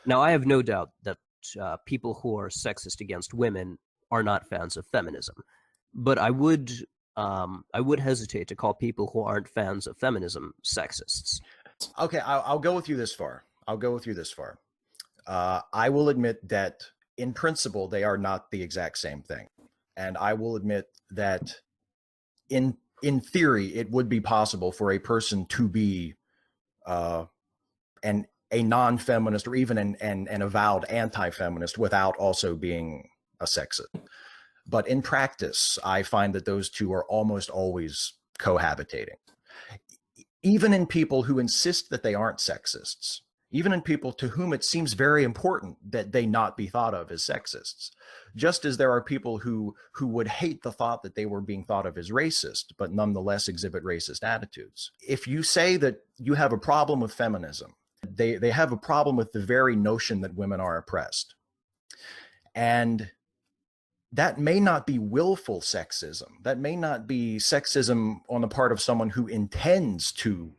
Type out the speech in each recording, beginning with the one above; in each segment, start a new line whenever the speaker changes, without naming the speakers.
Now, I have no doubt that people who are sexist against women are not fans of feminism, but I would hesitate to call people who aren't fans of feminism sexists.
Okay, I'll go with you this far. I will admit that in principle they are not the exact same thing, and I will admit that in theory it would be possible for a person to be uh, an a non-feminist or even an avowed anti-feminist without also being a sexist. But in practice, I find that those two are almost always cohabitating. Even in people who insist that they aren't sexists, even in people to whom it seems very important that they not be thought of as sexists, just as there are people who would hate the thought that they were being thought of as racist, but nonetheless exhibit racist attitudes. If you say that you have a problem with feminism, they have a problem with the very notion that women are oppressed. And that may not be willful sexism. That may not be sexism on the part of someone who intends to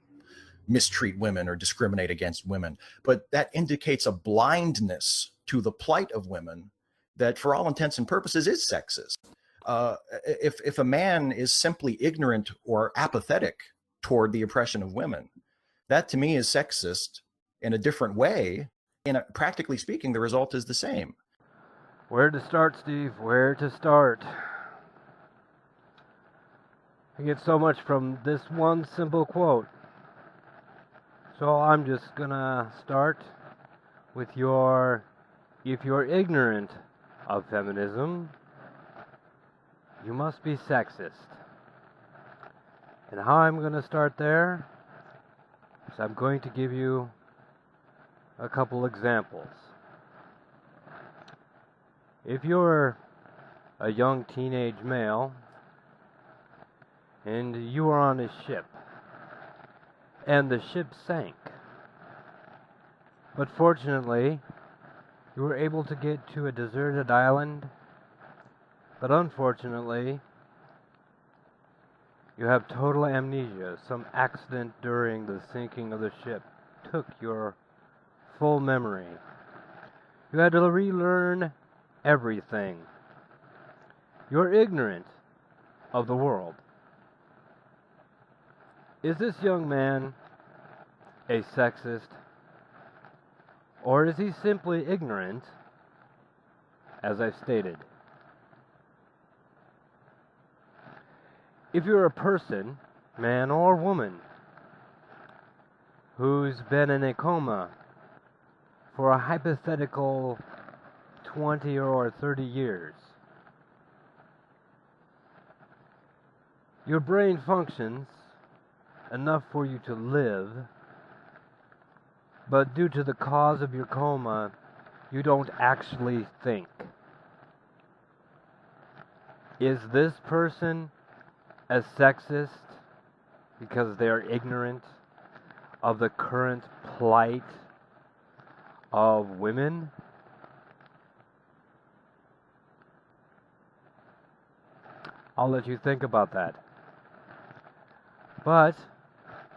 mistreat women or discriminate against women, but that indicates a blindness to the plight of women that, for all intents and purposes, is sexist. If a man is simply ignorant or apathetic toward the oppression of women, that to me is sexist in a different way. Practically speaking, the result is the same.
Where to start, Steve? Where to start? I get so much from this one simple quote. So I'm just gonna start with if you're ignorant of feminism, you must be sexist. And how I'm gonna start there is I'm going to give you a couple examples. If you're a young teenage male and you are on a ship and the ship sank, but fortunately you were able to get to a deserted island, but unfortunately you have total amnesia. Some accident during the sinking of the ship took your full memory. You had to relearn everything. You're ignorant of the world. Is this young man a sexist? Or is he simply ignorant, as I've stated? If you're a person, man or woman, who's been in a coma for a hypothetical 20 or 30 years, your brain functions enough for you to live, but due to the cause of your coma, you don't actually think. Is this person a sexist because they are ignorant of the current plight of women? I'll let you think about that. But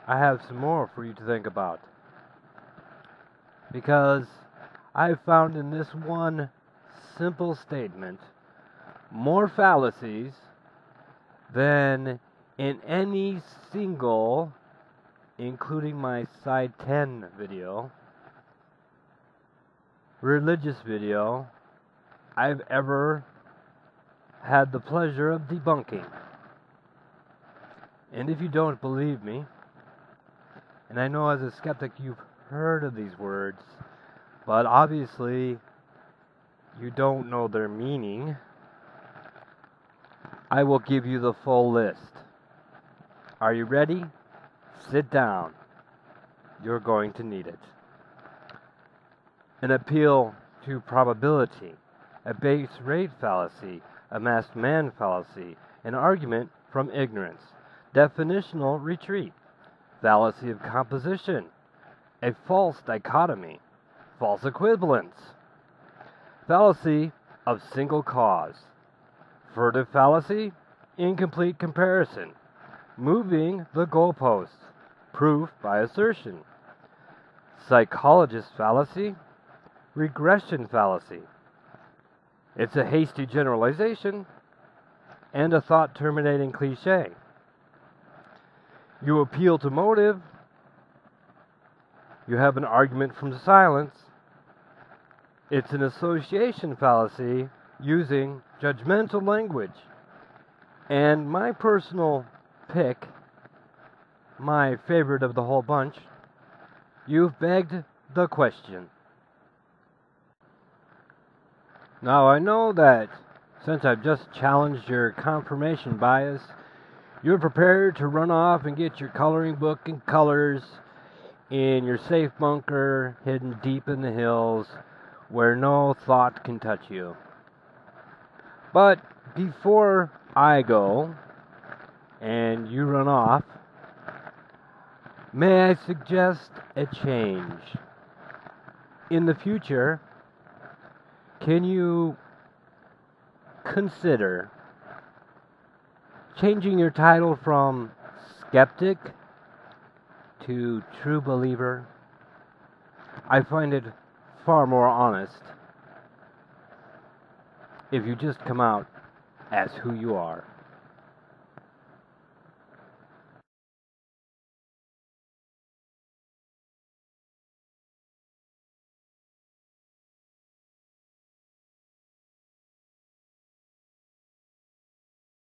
I have some more for you to think about. Because I've found in this one simple statement more fallacies than in any single, including my Side 10 video, religious video, I've ever had the pleasure of debunking. And if you don't believe me, and I know as a skeptic you've heard of these words, but obviously you don't know their meaning, I will give you the full list. Are you ready? Sit down. You're going to need it. An appeal to probability, a base rate fallacy, a masked man fallacy, an argument from ignorance, definitional retreat, fallacy of composition, a false dichotomy, false equivalence, fallacy of single cause, furtive fallacy, incomplete comparison, moving the goalposts, proof by assertion, psychologist fallacy, regression fallacy. It's a hasty generalization and a thought-terminating cliche. You appeal to motive, you have an argument from silence. It's an association fallacy using judgmental language. And my personal pick, my favorite of the whole bunch, you've begged the question. Now I know that since I've just challenged your confirmation bias, you're prepared to run off and get your coloring book and colors in your safe bunker hidden deep in the hills where no thought can touch you. But before I go and you run off, may I suggest a change? In the future, can you consider changing your title from skeptic to true believer? I find it far more honest if you just come out as who you are.